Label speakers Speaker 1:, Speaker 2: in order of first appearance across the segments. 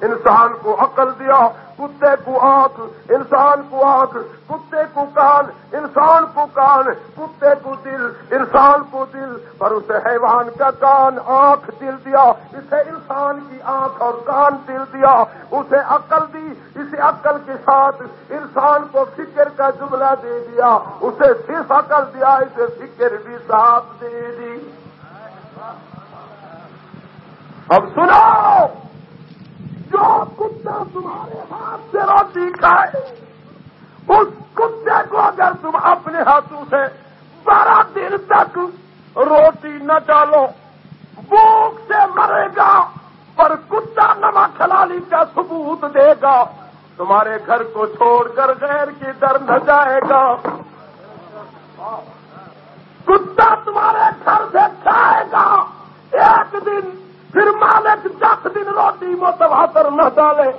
Speaker 1: انسان کو عقل دیا، کتے کو آنکھ، انسان کو آنکھ، کتے کو کان، انسان کو کان، کتے کو دل، انسان کو دل، پر اسے حیوان کا کان، آنکھ، دل دیا، اسے انسان کی آنکھ اور کان، دل دیا، اسے عقل دی، اسے عقل کے ساتھ انسان کو فکر کا جملہ دے دیا، اسے صرف عقل دیا، اسے فکر بھی ساتھ دے دی۔ اب سنو، جو کتا تمہارے ہاتھ سے روٹی کھائے، اس کتے کو اگر تم اپنے ہاتھوں سے 12 دن تک روٹی نہ ڈالو، بھوک سے مرے گا، پر کتا نمک حلالی کا ثبوت دے گا، تمہارے گھر کو چھوڑ کر غیر کی در نہ جائے گا۔ کتا تمہارے گھر سے کھائے گا ایک دن، پھر مالک 10 دن روٹی متواتر نہ ڈالے،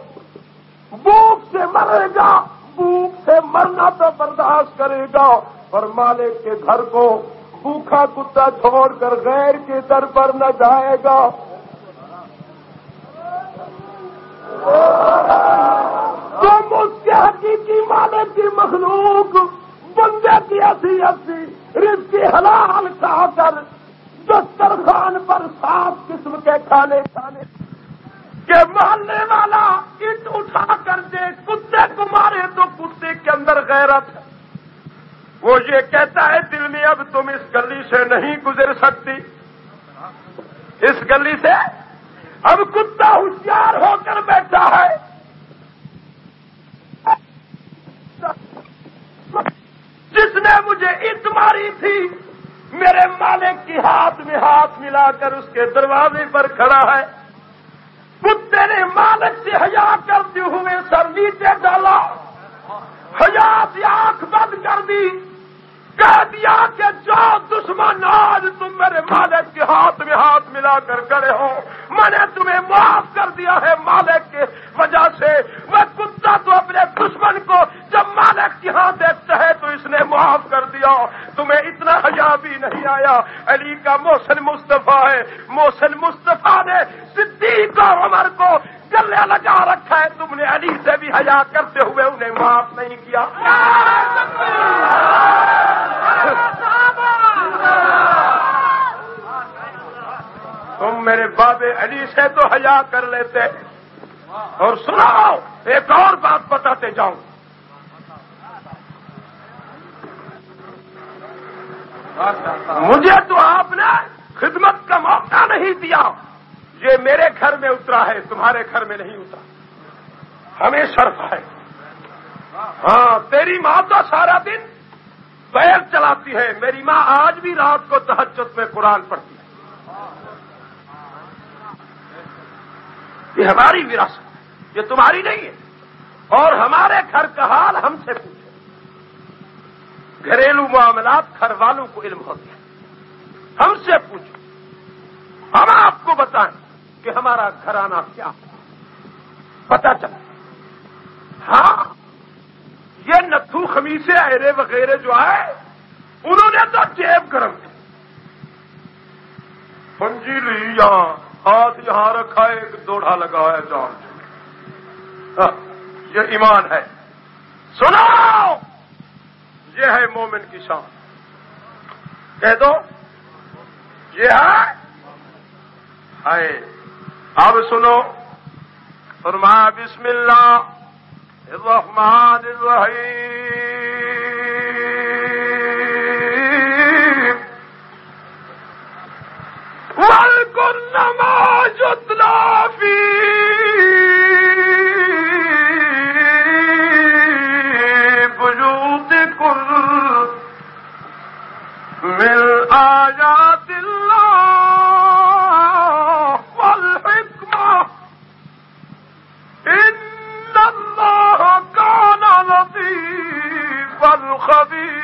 Speaker 1: بھوک سے مرے گا، بھوک سے مرنا تو برداشت کرے گا، اور مالک کے گھر کو بھوکھا کتا چھوڑ کر غیر کے در پر نہ جائے گا۔ تم اس کے حقیقی مالک کی مخلوق، بندے کی حیثیت رزق حلال کھا کر دسترخوان پر 7 قسم کے کھانے کہ محلے والا اینٹ اٹھا کر دے، کتے کو مارے تو کتے کے اندر غیرت ہے، وہ یہ کہتا ہے دل میں اب تم اس گلی سے نہیں گزر سکتی، اس گلی سے اب کتا ہوشیار ہو کر بیٹھا ہے، جس نے مجھے اینٹ ماری تھی میرے مالک کی ہاتھ میں ہاتھ ملا کر اس کے دروازے پر کھڑا ہے، کتے نے مالک سے حیا کرتے ہوئے سر نیچے ڈالا، حیا سے آنکھ بند کر دی، کہہ دیا کہ جو دشمن آج تم میرے مالک کے ہاتھ میں ہاتھ ملا کر کھڑے ہو، میں نے تمہیں معاف کر دیا ہے مالک کی وجہ سے۔ وہ کتا تو اپنے دشمن کو جب مالک کے ہاں دیکھتا ہے تو اس نے معاف کر دیا، تمہیں اتنا حیا بھی نہیں آیا۔ علی کا محسن مصطفیٰ ہے، محسن مصطفیٰ نے صدیق اور عمر کو گلے لگا رکھا ہے، تم نے علی سے بھی حیا کرتے ہوئے انہیں معاف نہیں کیا۔ تم میرے باب علی سے تو حیا کر لیتے۔ اور سناؤ، ایک اور بات بتاتے جاؤں، مجھے تو آپ نے خدمت کا موقع نہیں دیا، یہ میرے گھر میں اترا ہے، تمہارے گھر میں نہیں اترا، ہمیں شرف ہے۔ ہاں، تیری ماں تو سارا دن پیر چلاتی ہے، میری ماں آج بھی رات کو تہجد میں قرآن پڑھتی ہے، یہ ہماری وراثت ہے، یہ تمہاری نہیں ہے۔ اور ہمارے گھر کا حال ہم سے پوچھو، گھریلو معاملات گھر والوں کو علم ہوتے ہیں، ہم سے پوچھو، ہم آپ کو بتائیں کہ ہمارا گھرانہ کیا پتہ چلا۔ ہاں، یہ نتھو خمیسے ایرے وغیرہ جو آئے انہوں نے تو جیب گرم کی، پنجی لی یہاں، ہاتھ یہاں رکھا ہے، ایک دوڑا لگا ہے جان، یہ ایمان ہے۔ سنو، یہ ہے مومن کی شان، کہہ دو یہ ہے۔ اب سنو، فرمایا بسم اللہ الرحمن الرحیم، وَاذْكُرْنَ مَا يُتْلَىٰ فِي بُيُوتِكُنَّ مِنْ آيَاتِ اللَّهِ وَالْحِكْمَةِ إِنَّ اللَّهَ كَانَ لَطِيفًا خَبِيرًا۔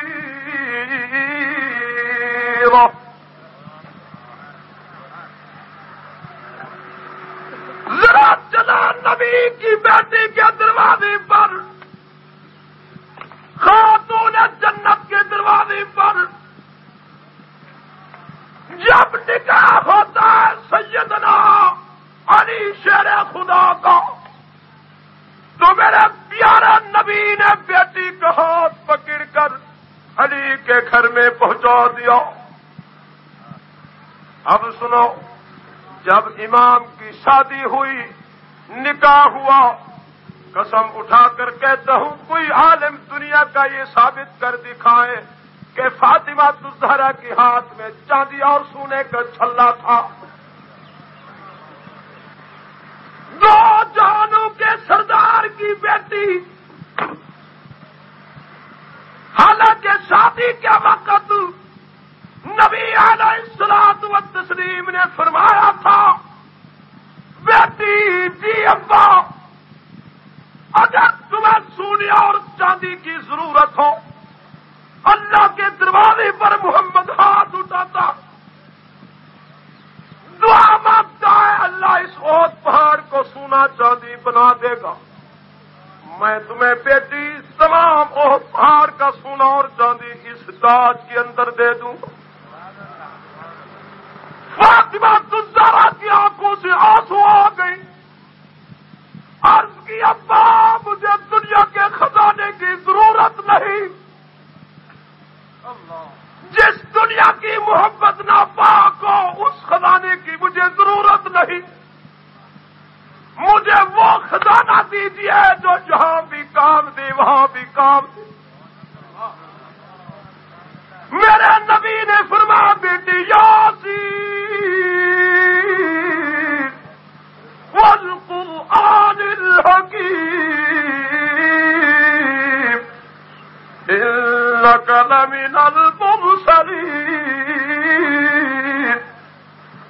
Speaker 1: ذرا چلا نبی کی بیٹی کے دروازے پر، خاتون جنت کے دروازے پر جب نکاح ہوتا ہے سیدنا علی شیر خدا کا، نبی نے بیٹی کا ہاتھ پکڑ کر علی کے گھر میں پہنچا دیا۔ اب سنو، جب امام کی شادی ہوئی، نکاح ہوا، قسم اٹھا کر کہتا ہوں کوئی عالم دنیا کا یہ ثابت کر دکھائے کہ فاطمہ الزہرا کے ہاتھ میں چاندی اور سونے کا چھلا تھا۔ دو جہانوں کے سردار کی بیٹی، حالانکہ شادی کے وقت نبی علیہ الصلوۃ والتسلیم نے فرمایا تھا بیٹی جی ابا اگر تمہیں سونے اور چاندی کی ضرورت ہو، اللہ کے دروازے پر محمد ہاتھ اٹھاتا، دعا مانگتا ہے اللہ اس احد پہاڑ کو سونا چاندی بنا دے گا، میں تمہیں بیٹی تمام احد پہاڑ کا سونا اور چاندی اس تاج کے اندر دے دوں گا۔ فاطمہ الزہرا کی آنکھوں سے آنسو آ گئی، عرض کی ابا مجھے دنیا کے خزانے کی ضرورت نہیں، جس دنیا کی محبت ناپاک ہو اس خزانے کی مجھے ضرورت نہیں، مجھے وہ خزانہ دیجیے جو جہاں بھی کام دے وہاں بھی کام دے۔ میرے نبی نے فرمایا بیٹی یاسین والقرآن الحکیم انک لمن المرسلین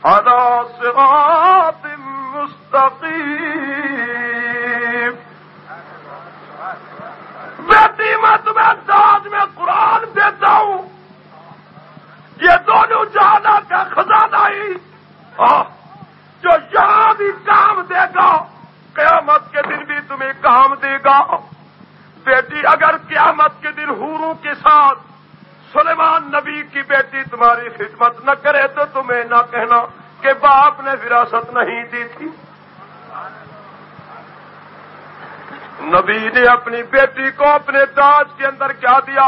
Speaker 1: علی صراط مستقیم۔ بیٹی میں تمہیں داج میں قرآن دیتا ہوں، یہ دونوں جہاں کا خزانہ ہی جو یہاں بھی کام دے گا قیامت کے دن بھی تمہیں کام دے گا۔ بیٹی اگر قیامت کے دن حوروں کے ساتھ سلیمان نبی کی بیٹی تمہاری خدمت نہ کرے تو تمہیں نہ کہنا کہ باپ نے وراثت نہیں دی تھی۔ نبی نے اپنی بیٹی کو اپنے تاج کے اندر کیا دیا؟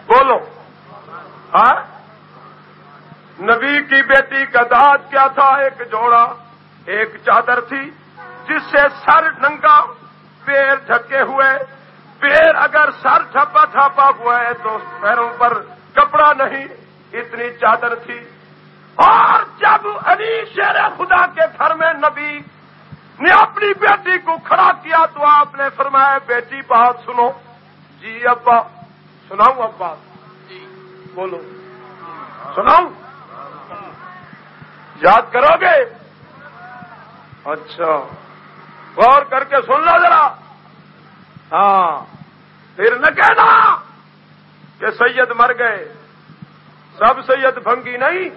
Speaker 1: بولو۔ ہاں، نبی کی بیٹی کا داج کیا تھا؟ ایک جوڑا، ایک چادر تھی جس سے سر ننگا، پیر ڈھکے ہوئے، پیر اگر سر ٹھپا ٹھاپا ہوا ہے تو پیروں پر کپڑا نہیں، اتنی چادر تھی۔ اور جب علی شیر خدا کے گھر میں نبی نے اپنی بیٹی کو کھڑا کیا تو آپ نے فرمایا بیٹی بات سنو۔ جی ابا، سناؤں ابا؟ جی بولو، سناؤں؟ یاد کرو گے؟ اچھا، غور کر کے سن لو ذرا۔ ہاں، پھر نہ کہنا کہ سید مر گئے، سب سید بھنگی نہیں،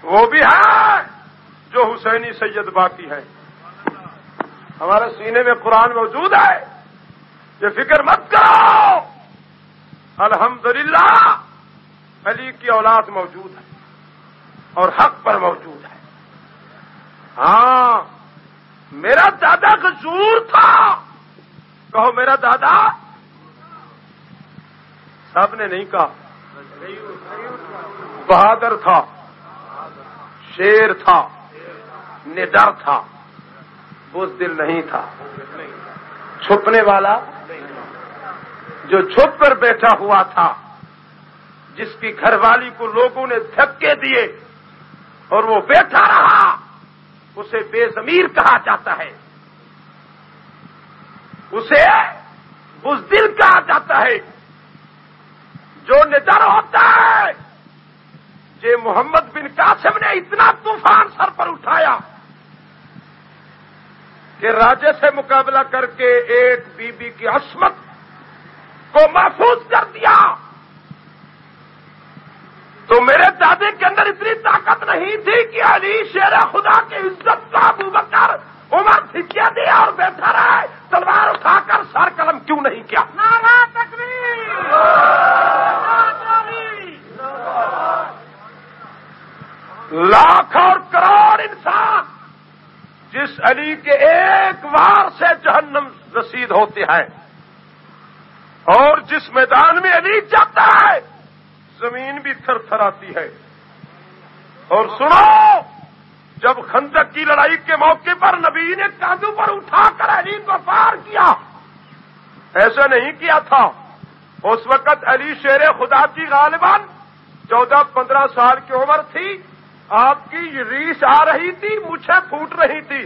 Speaker 1: وہ بھی ہے جو حسینی سید باقی ہے۔ ہمارے سینے میں قرآن موجود ہے، یہ فکر مت کرو، الحمدللہ علی کی اولاد موجود ہے اور حق پر موجود ہے۔ ہاں، میرا دادا غیور تھا، کہو میرا دادا، سب نے نہیں کہا، بہادر تھا، شیر تھا، نڈر تھا، بزدل نہیں تھا، چھپنے والا جو چھپ کر بیٹھا ہوا تھا، جس کی گھر والی کو لوگوں نے دھکے دیے اور وہ بیٹھا رہا، اسے بے ضمیر کہا جاتا ہے، اسے بزدل کہا جاتا ہے۔ جو نڈر ہوتا ہے، یہ محمد بن قاسم نے اتنا طوفان سر پر اٹھایا کہ راجے سے مقابلہ کر کے ایک بی بی کی عصمت کو محفوظ کر دیا۔ تو میرے دادے کے اندر اتنی طاقت نہیں تھی کہ علی شیر خدا کی عزت کا ابو بکر عمر دھکیا دیا اور بیٹھا رہا، تلوار اٹھا کر سر قلم کیوں نہیں کیا؟ نعرہ تکبیر! لاکھ اور کروڑ انسان جس علی کے ایک وار سے جہنم رسید ہوتے ہیں، اور جس میدان میں علی جاتا ہے زمین بھی تھر تھر آتی ہے۔ اور سنو، جب خندق کی لڑائی کے موقع پر نبی نے کاندھوں پر اٹھا کر علی کو پار کیا، ایسا نہیں کیا تھا۔ اس وقت علی شیر خدا کی غالباً 14-15 سال کی عمر تھی، آپ کی ریش آ رہی تھی، مونچھیں پھوٹ رہی تھی،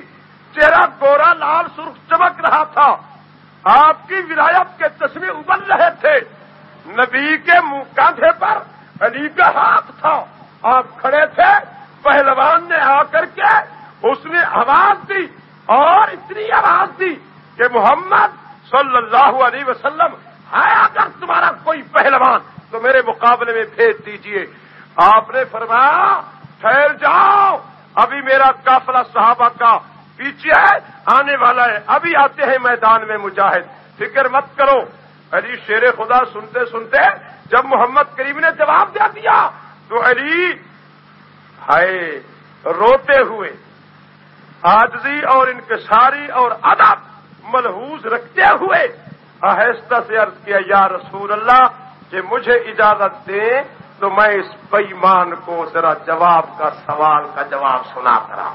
Speaker 1: چہرہ گورا لال سرخ چمک رہا تھا، آپ کی ولایت کے چشمے ابل رہے تھے۔ نبی کے کاندھے پر علی کا ہاتھ تھا، آپ کھڑے تھے، پہلوان نے آ کر کے اس نے آواز دی، اور اتنی آواز دی کہ محمد صلی اللہ علیہ وسلم ہے اگر تمہارا کوئی پہلوان تو میرے مقابلے میں بھیج دیجئے۔ آپ نے فرمایا ٹھہر جاؤ، ابھی میرا قافلہ صحابہ کا پیچھے ہے، آنے والا ہے، ابھی آتے ہیں میدان میں مجاہد، فکر مت کرو۔ علی شیر خدا سنتے سنتے جب محمد کریم نے جواب دے دیا تو علی ہائے روتے ہوئے عاجزی اور انکساری اور ادب ملحوظ رکھتے ہوئے آہستہ سے عرض کیا، یا رسول اللہ کہ مجھے اجازت دیں تو میں اس بے ایمان کو ذرا جواب کا سوال کا جواب سنا کرا۔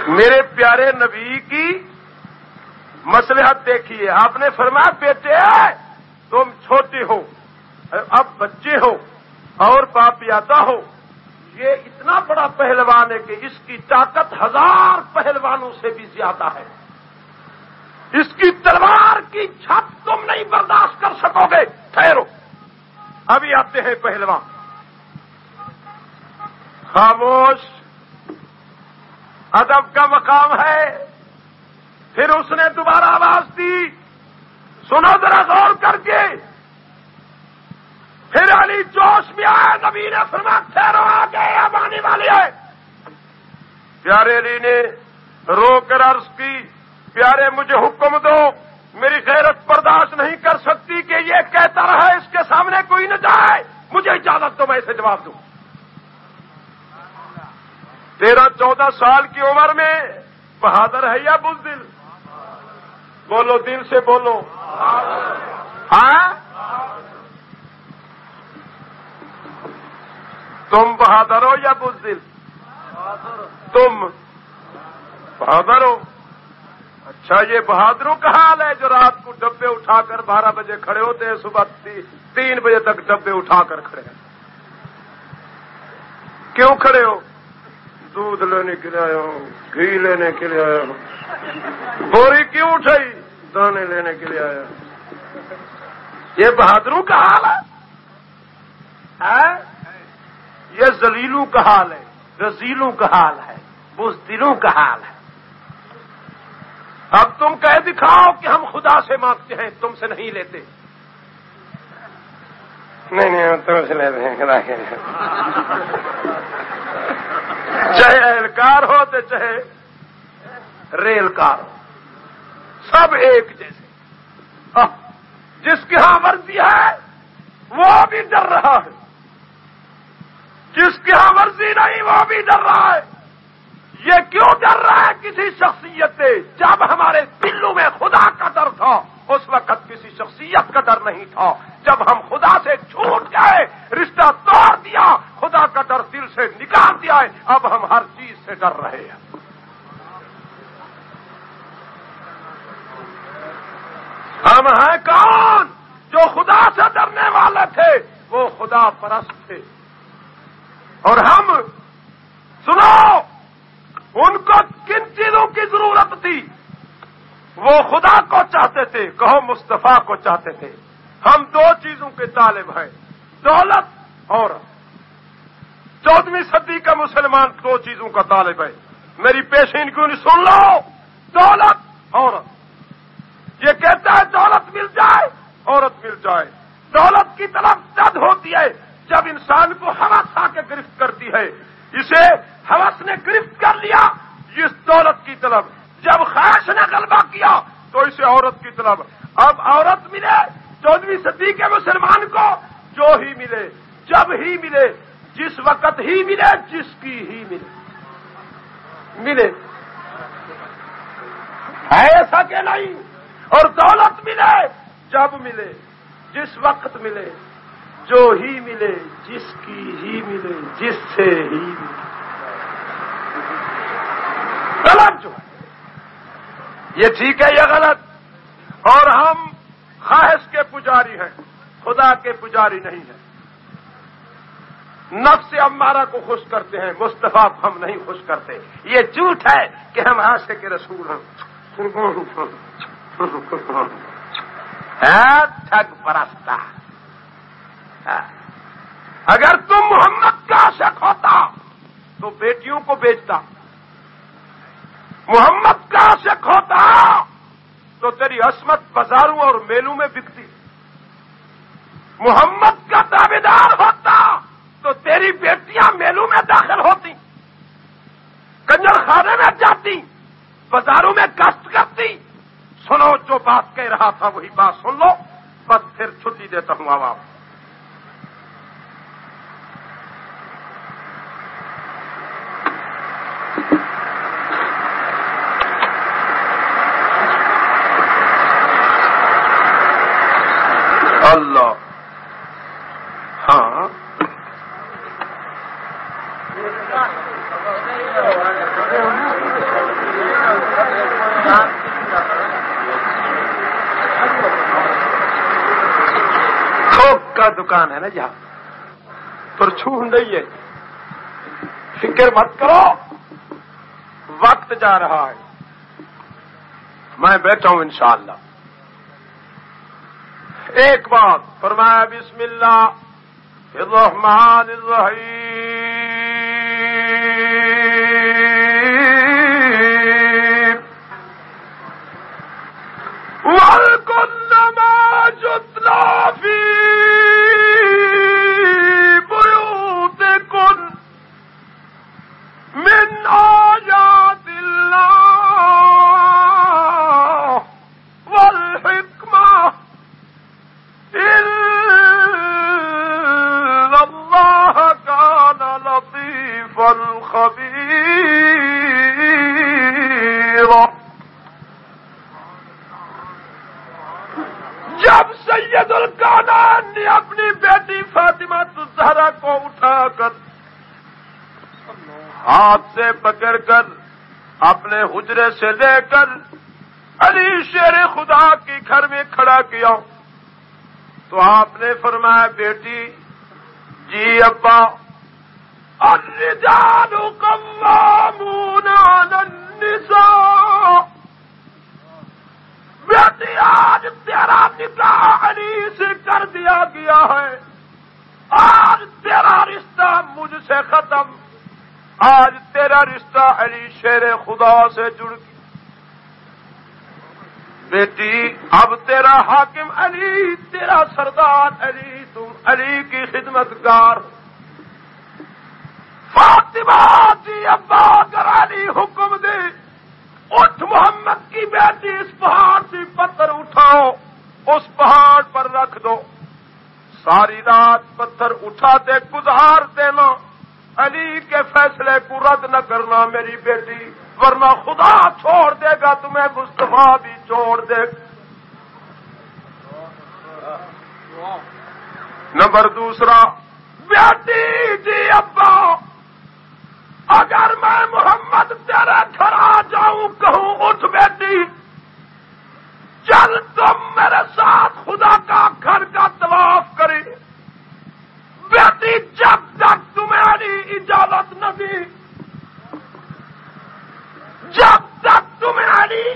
Speaker 1: میرے پیارے نبی کی مصلحت دیکھیے، آپ نے فرمایا بیٹے تم چھوٹے ہو، اب بچے ہو اور پاپیادہ ہو، یہ اتنا بڑا پہلوان ہے کہ اس کی طاقت 1000 پہلوانوں سے بھی زیادہ ہے، اس کی تلوار کی چھت تم نہیں برداشت کر سکو گے، ٹھہرو ابھی آتے ہیں پہلوان۔ خاموش، ادب کا مقام ہے۔ پھر اس نے دوبارہ آواز دی، سنو ذرا غور کر کے۔ پھر علی جوش میں آئے، نبی نے فرمایا ٹھہرو آ گئے، اب آنے والے ہیں۔ پیارے علی نے رو کر عرض کی، پیارے مجھے حکم دو، میری غیرت برداشت نہیں کر سکتی کہ یہ کہتا رہا اس کے سامنے کوئی نہ جائے، مجھے اجازت دو میں اسے جواب دوں۔ 13-14 سال کی عمر میں بہادر ہے یا بزدل؟ بولو، دل سے بولو۔ ہاں تم بہادر ہو یا بزدل؟ تم بہادر ہو۔ اچھا، یہ بہادروں کا حال ہے جو رات کو ڈبے اٹھا کر 12 بجے کھڑے ہوتے ہیں، صبح 3 بجے تک ڈبے اٹھا کر کھڑے ہیں۔ کیوں کھڑے ہو؟ دودھ لینے کے لیے آیا ہوں، گھی لینے کے لیے آیا ہوں۔ بوری کیوں اٹھائی؟ دانے لینے کے لیے آیا۔ یہ بہادروں کا حال ہے، یہ ذلیلوں کا حال ہے، رذیلوں کا حال ہے، بزدلوں کا حال ہے۔ اب تم کہہ دکھاؤ کہ ہم خدا سے مانگتے ہیں، تم سے نہیں لیتے۔ نہیں ہم تم سے لیتے ہیں، خدا کے چاہے اہلکار ہو تو چاہے ریلکار ہو، سب ایک جیسے۔ جس کے ہاں ورزی ہے وہ بھی ڈر رہا ہے، جس کے ہاں ورزی نہیں وہ بھی ڈر رہا ہے۔ یہ کیوں ڈر رہا ہے کسی شخصیت سے؟ جب ہمارے دلوں میں خدا کا ڈر تھا اس وقت کسی شخصیت کا ڈر نہیں تھا۔ جب ہم خدا سے چھوٹ گئے، رشتہ توڑ دیا، خدا کا ڈر دل سے نکال دیا ہے، اب ہم ہر چیز سے ڈر رہے ہیں۔ ہم ہیں کون؟ جو خدا سے ڈرنے والے تھے وہ خدا پرست تھے، اور ہم سنو ان کو کن چیزوں کی ضرورت تھی؟ وہ خدا کو چاہتے تھے، کہو مصطفیٰ کو چاہتے تھے۔ ہم 2 چیزوں کے طالب ہیں، دولت اور 14ویں صدی کا مسلمان 2 چیزوں کا طالب ہے۔ میری پیشین کیوں نہیں سن لو، دولت اور یہ کہتا ہے دولت مل جائے، عورت مل جائے۔ دولت کی طلب جب ہوتی ہے جب انسان کو ہوس آ کے گرفت کرتی ہے، اسے ہوس نے گرفت کر لیا، اس دولت کی طلب۔ جب خواہش نے غلبہ کیا تو اسے عورت کی طلب۔ اب عورت ملے 14ویں صدی کے مسلمان کو جو ہی ملے، جب ہی ملے، جس وقت ہی ملے جس کی ہی ملے ایسا کہ نہیں. اور دولت ملے جب ملے جس وقت ملے جو ہی ملے جس کی ہی ملے جس سے ہی ملے. غلط جو ہے یہ ٹھیک ہے یہ غلط. اور ہم خواہش کے پجاری ہیں خدا کے پجاری نہیں ہیں. نفس امارہ کو خوش کرتے ہیں مصطفیٰ کو ہم نہیں خوش کرتے. یہ جھوٹ ہے کہ ہم عاشق کے رسول ہیں. ٹھگ پرستہ. اگر تم محمد کا عاشق ہوتا تو بیٹیوں کو بیچتا. محمد کا عاشق ہوتا تو تیری عصمت بازاروں اور میلوں میں بکتی. محمد کا دعویدار ہوتا تو تیری بیٹیاں میلوں میں داخل ہوتی, کنجر خانے میں جاتی, بازاروں میں گشت کرتی. سنو جو بات کہہ رہا تھا وہی بات سن لو, بس پھر چھٹی دیتا ہوں عوام. اللہ ہاں تھوک کا دکان ہے نا جہاں پرچھو نہیں ہے. فکر مت کرو وقت جا رہا ہے. میں بیٹھا ہوں انشاءاللہ. ایک بات فرمایا بسم اللہ الرحمن الرحیم وَالْكُلَّ مَا يُتْلَى فِي بُيُوتِكُنَّ مِنْ آيَاتِ اللَّهِ وَالْحِكْمَةِ خبیر. جب سید الکونین نے اپنی بیٹی فاطمہ الزہرا کو اٹھا کر ہاتھ سے پکڑ کر اپنے حجرے سے لے کر علی شیر خدا کے گھر میں کھڑا کیا تو آپ نے فرمایا بیٹی جی ابا الرجال قوامون علی النساء. بیٹی آج تیرا نکاح علی سے کر دیا گیا ہے. آج تیرا رشتہ مجھ سے ختم. آج تیرا رشتہ علی شیر خدا سے جڑ گیا. بیٹی اب تیرا حاکم علی تیرا سردار علی تم علی کی خدمتگار. فاطمہ جی ابا اگر علی حکم دے اٹھ محمد کی بیٹی اس پہاڑ سے پتھر اٹھاؤ اس پہاڑ پر رکھ دو. ساری رات پتھر اٹھاتے گزار دینا. علی کے فیصلے کو رد نہ کرنا میری بیٹی ورنہ خدا چھوڑ دے گا تمہیں مصطفیٰ بھی چھوڑ دے گا. نمبر دوسرا بیٹی جی ابا اگر میں محمد تیرے گھر آ جاؤں کہوں اٹھ بیٹی چل تم میرے ساتھ خدا کا گھر کا طواف کرے. بیٹی جب تک تمہیں علی اجازت نہ دی جب تک تمہیں علی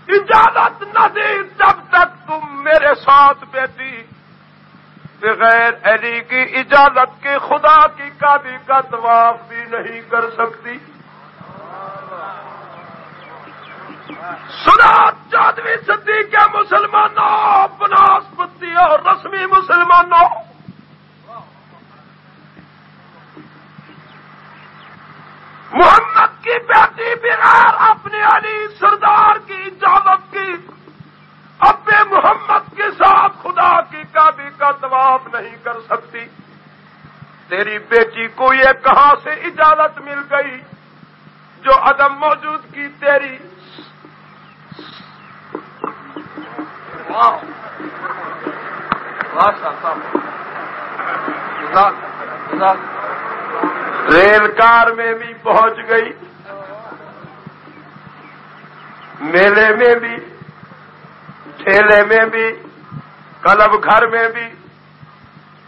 Speaker 1: اجازت نہ دی تب تک تم میرے ساتھ بیٹی بغیر علی کی اجازت کے خدا کی کعبے کا طواف بھی نہیں کر سکتی. سنا چودھویں صدی کے مسلمانوں بناسپتی اور رسمی مسلمانوں محمد کی بیٹی بغیر اپنے علی سردار کی اجازت کی اپنے محمد کے ساتھ خدا کی کعبے کا طواف نہیں کر سکتی. تیری بیٹی کو یہ کہاں سے اجازت مل گئی جو عدم موجود کی تیری ریل کار میں بھی پہنچ گئی، میلے میں بھی، ٹھیلے میں بھی، کلب گھر میں بھی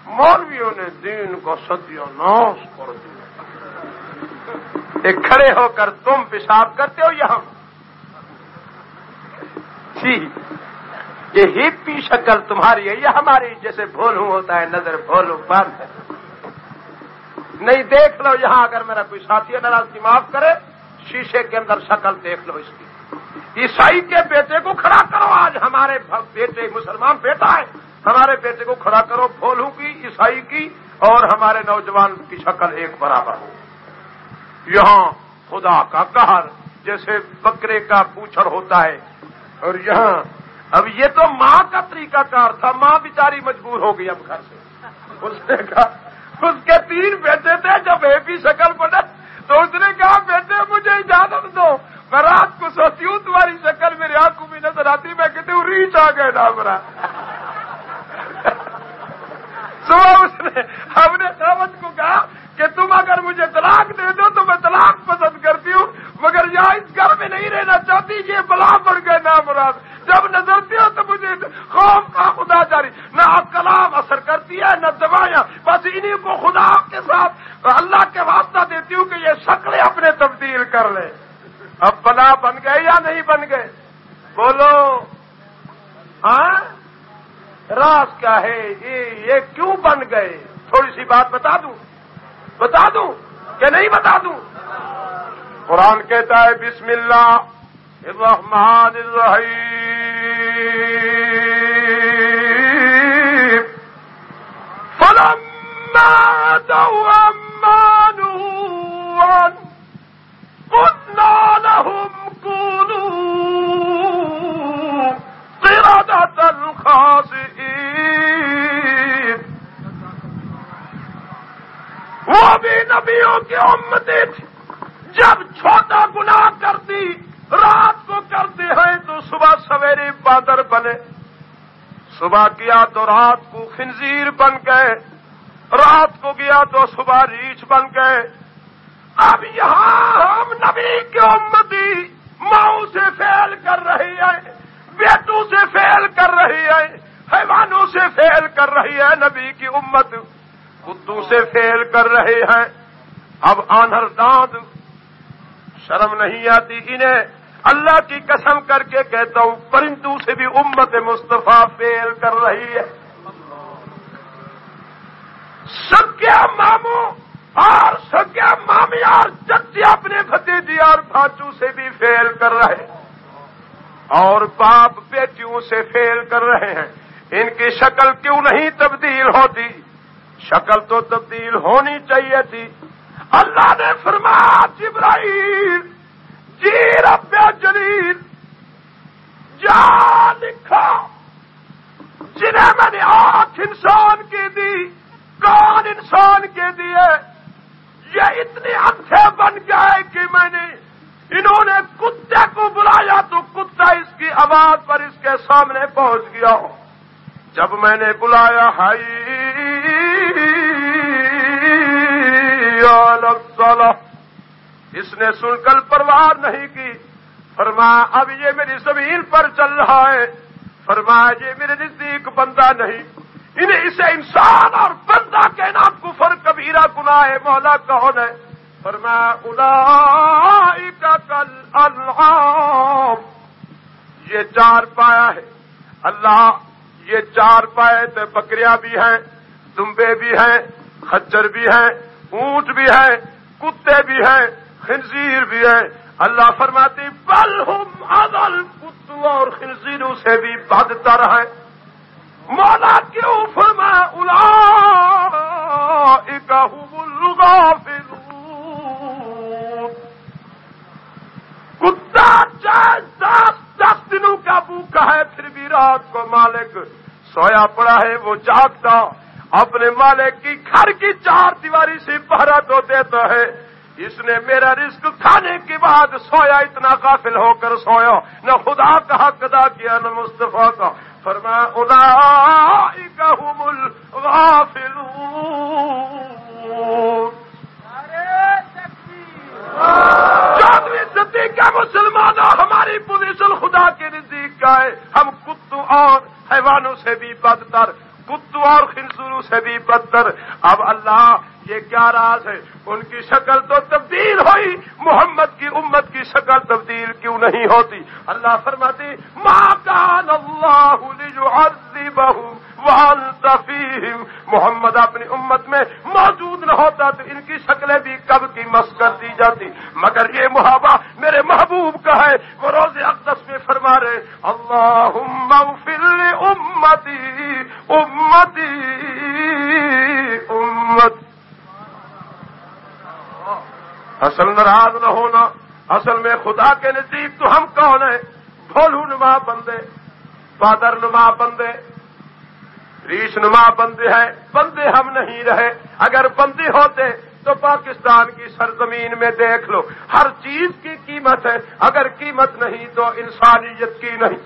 Speaker 1: مولویوں نے دین کو ستیاناش کر دیا۔ ایک کھڑے ہو کر تم پیشاب کرتے ہو یہاں، جی یہ ہپی شکل تمہاری ہے، یہ ہماری جیسے بھولوں ہوتا ہے، نظر بھولوں بند ہے۔ نہیں دیکھ لو یہاں، اگر میرا کوئی ساتھی ناراضگی معاف کرے، شیشے کے اندر شکل دیکھ لو اس کی۔ عیسائی کے بیٹے کو کھڑا کرو، آج ہمارے بیٹے مسلمان بیٹا ہے، ہمارے بیٹے کو کھڑا کرو، بھولوں کی، عیسائی کی اور ہمارے نوجوان کی شکل ایک برابر ہو۔ یہاں خدا کا قہر جیسے بکرے کا پوچھڑ ہوتا ہے، اور یہاں اب یہ تو ماں کا طریقہ کار تھا، ماں بیچاری مجبور ہو گئی اب گھر سے۔ اس نے کہا، اس کے 3 بیٹے تھے، جب ایک ہی شکل بنے تو اس نے کہا بیٹے مجھے اجازت دو، میں رات کو سوتی ہوں تمہاری شکل میری آنکھوں میں نظر آتی، میں کہتی ہوں ریچھ آ گئے نا میرا۔ صبح اس نے ہم نے خاوند کو کہا کہ تم اگر مجھے طلاق دے دو تو میں طلاق پسند کرتی ہوں، مگر یہاں اس گھر میں نہیں رہنا چاہتی، یہ بلا پڑ گئے نامراد۔ جب نظرتی ہو تو مجھے خوف کا خدا جاری، نہ کلام اثر کرتی ہے نہ دوائیاں، بس انہیں کو خدا کے ساتھ اللہ کے واسطہ دیتی ہوں کہ یہ شکلیں اپنے تبدیل کر لیں۔ اب بلا بن گئے یا نہیں بن گئے؟ بولو ہاں، راز کیا ہے؟ یہ کیوں بن گئے؟ تھوڑی سی بات بتا دوں کہ نہیں بتا دوں؟ قرآن کہتا ہے بسم اللہ الرحمن الرحیم، فلما اتوا عما نهوا عنه قلنا لهم كونوا قردة خاسئين۔ وہ بھی نبیوں کی امتیں تھی، جب چھوٹا گناہ کرتی رات کو کرتے ہیں تو صبح سویرے بادر بنے، صبح کیا تو رات کو خنزیر بن گئے، رات کو گیا تو صبح ریچھ بن گئے۔ اب یہاں ہم نبی کی امتی ماؤں سے فعل کر رہی ہے، بیٹوں سے فعل کر رہی ہے، حیوانوں سے فعل کر رہی ہے، نبی کی امت کتوں سے فعل کر رہے ہیں۔ اب آنہر داند شرم نہیں آتی انہیں؟ اللہ کی قسم کر کے کہتا ہوں پرندوں سے بھی امت مصطفیٰ فعل کر رہی ہے۔ سگے ماموں اور سگے مامی اور چچی اپنے بھتیجی اور بھانجوں سے بھی فعل کر رہے ہیں، اور باپ بیٹیوں سے فعل کر رہے ہیں۔ ان کی شکل کیوں نہیں تبدیل ہوتی؟ شکل تو تبدیل ہونی چاہیے تھی۔ اللہ نے فرمایا جبرائیل جی رب جلیل جا لکھا، جنہیں میں نے آنکھ انسان کی دی، کان انسان کے دیے، یہ اتنے اندھے بن گئے کہ میں نے انہوں نے کتے کو بلایا تو کتا اس کی آواز پر اس کے سامنے پہنچ گیا۔ جب میں نے بلایا ہائی اس نے سن کر پرواہ نہیں کی۔ فرمایا اب یہ میری زمین پر چل رہا ہے، فرمایا یہ میرے نزدیک بندہ نہیں، انہیں اسے انسان اور بندہ کہنا کفر کبیرہ گناہ ہے، مولا کون ہے؟ فرمایا اولئک کالانعام، یہ 4 پایا ہے اللہ، یہ 4 پائے تو بکریاں بھی ہیں، دمبے بھی ہیں، خچر بھی ہیں، اونٹ بھی ہیں، کتے بھی ہیں، خنزیر بھی ہیں۔ اللہ فرماتی بل ہم اضل، کتوں اور خنزیروں سے بھی بدتر ہیں۔ مولا کیوں فرمایا اولئک هم الغافلون؟ کتا چاہے 10 دنوں کا بھوکا ہے پھر بھی رات کو مالک سویا پڑا ہے، وہ جاگتا اپنے مالک کی گھر کی چار دیواری سے پہرا تو دیتا ہے، اس نے میرا رزق کھانے کے بعد سویا اتنا غافل ہو کر سویا، نہ خدا کا حق ادا کیا نہ مصطفیٰ کا۔ فرمایا اولئک هم الغافلون۔ چودھویں صدی کے مسلمانوں، ہماری پوزیشن خدا کے نزدیک کا ہے، ہم کتوں اور حیوانوں سے بھی بدتر، کتوں اور خنزوروں سے بھی بدتر۔ اب اللہ یہ کیا راز ہے؟ ان کی شکل تو تبدیل ہوئی، محمد کی امت کی شکل تبدیل کیوں نہیں ہوتی؟ اللہ فرماتے ما کان اللہ لیعذبہم وانت فیہم، محمد اپنی امت میں موجود نہ ہوتا تو ان کی شکلیں بھی کب کی مس کر دی جاتی، مگر یہ محابہ میرے محبوب کا ہے۔ وہ روز اقدس میں فرما رہے اللہم اغفر لامتی امتی امتی۔ اصل ناراض نہ ہونا، اصل میں خدا کے نزدیک تو ہم کون ہیں؟ بھولو نما بندے، بادر نما بندے، ریش نما بندے ہیں، بندے ہم نہیں رہے۔ اگر بندے ہوتے تو پاکستان کی سرزمین میں دیکھ لو، ہر چیز کی قیمت ہے، اگر قیمت نہیں تو انسانیت کی نہیں۔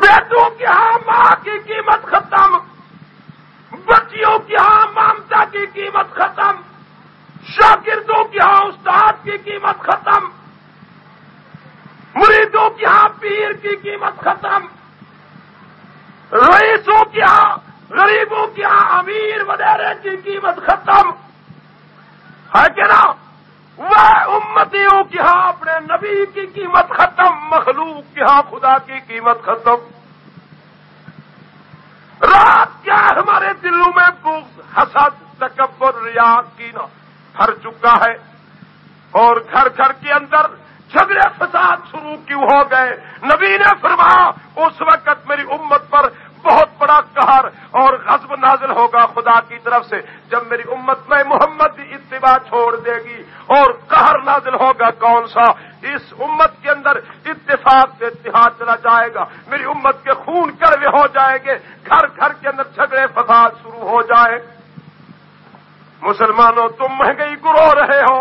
Speaker 1: بیٹوں کی ہاں ماں کی قیمت ختم، بچیوں کی ہاں ممتا کی قیمت ختم، شاگردوں کی ہاں استاد کی قیمت ختم، مریدوں کی ہاں پیر کی قیمت ختم، رئیسوں کی ہاں غریبوں کی ہاں امیر وغیرہ کی قیمت ختم ہے کہ نا؟ وہ امتیوں کی ہاں اپنے نبی کی قیمت ختم، مخلوق کی ہاں خدا کی قیمت ختم۔ رات کیا ہمارے دلوں میں بغض، حسد، تکبر، ریا، کینہ بھر چکا ہے، اور گھر گھر کے اندر جھگڑے فساد شروع کیوں ہو گئے؟ نبی نے فرمایا اس وقت میری امت پر بہت بڑا قہر اور غضب نازل ہوگا خدا کی طرف سے، جب میری امت میں محمد کی اتباع چھوڑ دے گی، اور قہر نازل ہوگا کون سا؟ اس امت کے اندر اتفاق سے اتحاد چلا جائے گا، میری امت کے خون کڑوے ہو جائیں گے، گھر گھر کے اندر جھگڑے فساد شروع ہو جائے۔ مسلمانوں تم مہنگائی کو رو رہے ہو،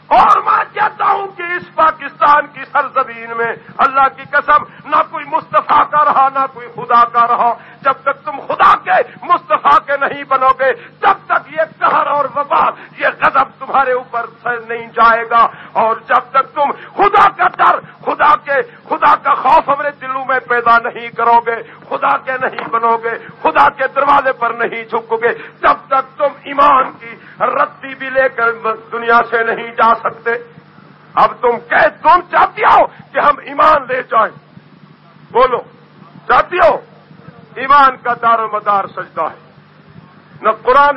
Speaker 1: اور میں کہتا ہوں کہ اس پاکستان کی سرزمین میں اللہ کی قسم نہ کوئی مصطفیٰ کا رہا نہ کوئی خدا کا رہا۔ جب تک تم خدا کے مصطفیٰ کے نہیں بنو گے تب تک یہ قہر اور وبال، یہ غضب تمہارے اوپر سے نہیں جائے گا، اور جب تک تم خدا کا ڈر، خدا کا خوف ہمارے دلوں میں پیدا نہیں کرو گے، خدا کے نہیں بنو گے، خدا کے دروازے پر نہیں جھکو گے، تب تک تم ایمان کی رتی بھی لے کر دنیا سے نہیں جا سکتے۔ اب تم چاہتی ہو کہ ہم ایمان لے جائیں؟ بولو چاہتی ہو؟ ایمان کا دار و مدار سجدہ ہے، نہ قرآن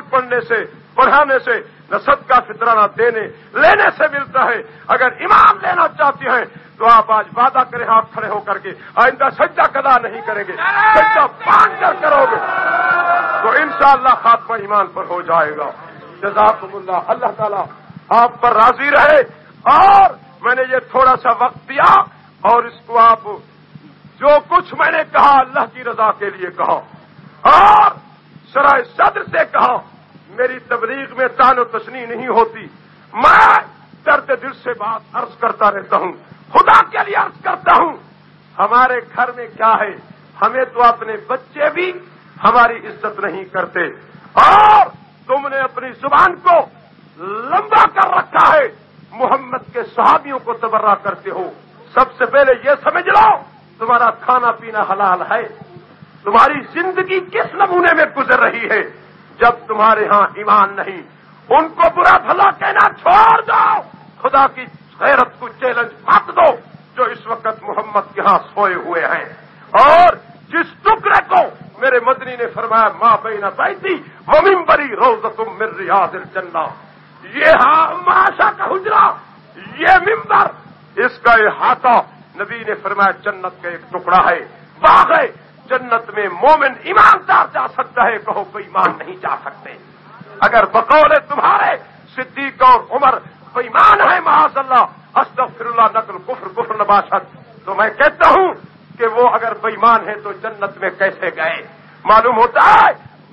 Speaker 1: پڑھانے سے نہ صدقہ فطرانہ لینے سے ملتا ہے۔ اگر ایمان لینا چاہتی ہیں تو آپ آج وعدہ کریں ہاتھ کھڑے ہو کر کے آئندہ سجدہ قضا نہیں کریں گے، سجدہ باندھ کر کرو گے تو انشاءاللہ خاتمہ ایمان پر ہو جائے گا۔ جزاکم اللہ، اللہ تعالیٰ آپ پر راضی رہے۔ اور میں نے یہ تھوڑا سا وقت دیا، اور اس کو آپ جو کچھ میں نے کہا اللہ کی رضا کے لیے کہا، اور شرائع صدر سے کہا۔ میری تبلیغ میں طعن و تشنیع نہیں ہوتی، میں درد دل سے بات عرض کرتا رہتا ہوں، خدا کے لیے عرض کرتا ہوں۔ ہمارے گھر میں کیا ہے، ہمیں تو اپنے بچے بھی ہماری عزت نہیں کرتے، اور تم نے اپنی زبان کو لمبا کر رکھا ہے، محمد کے صحابیوں کو تبرہ کرتے ہو۔ سب سے پہلے یہ سمجھ لو تمہارا کھانا پینا حلال ہے، تمہاری زندگی کس نمونے میں گزر رہی ہے۔ جب تمہارے ہاں ایمان نہیں، ان کو برا بھلا کہنا چھوڑ دو، خدا کی غیرت کو چیلنج مت دو جو اس وقت محمد کے ہاں سوئے ہوئے ہیں۔ اور جس ٹکڑے کو میرے مدنی نے فرمایا ماں بین بیتی و منبری روضۃ من ریاض الجنہ، یہ معاشہ کا حجرہ، یہ ممبر، اس کا احاطہ نبی نے فرمایا جنت کا ایک ٹکڑا ہے، باغ ہے۔ جنت میں مومن ایماندار جا سکتا ہے، کہو بےایمان نہیں جا سکتے۔ اگر بقول تمہارے صدیق اور عمر بےایمان ہے معاذ اللہ، استغفر اللہ، نقل کفر نباشت، تو میں کہتا ہوں کہ وہ اگر بےایمان ہے تو جنت میں کیسے گئے؟ معلوم ہوتا ہے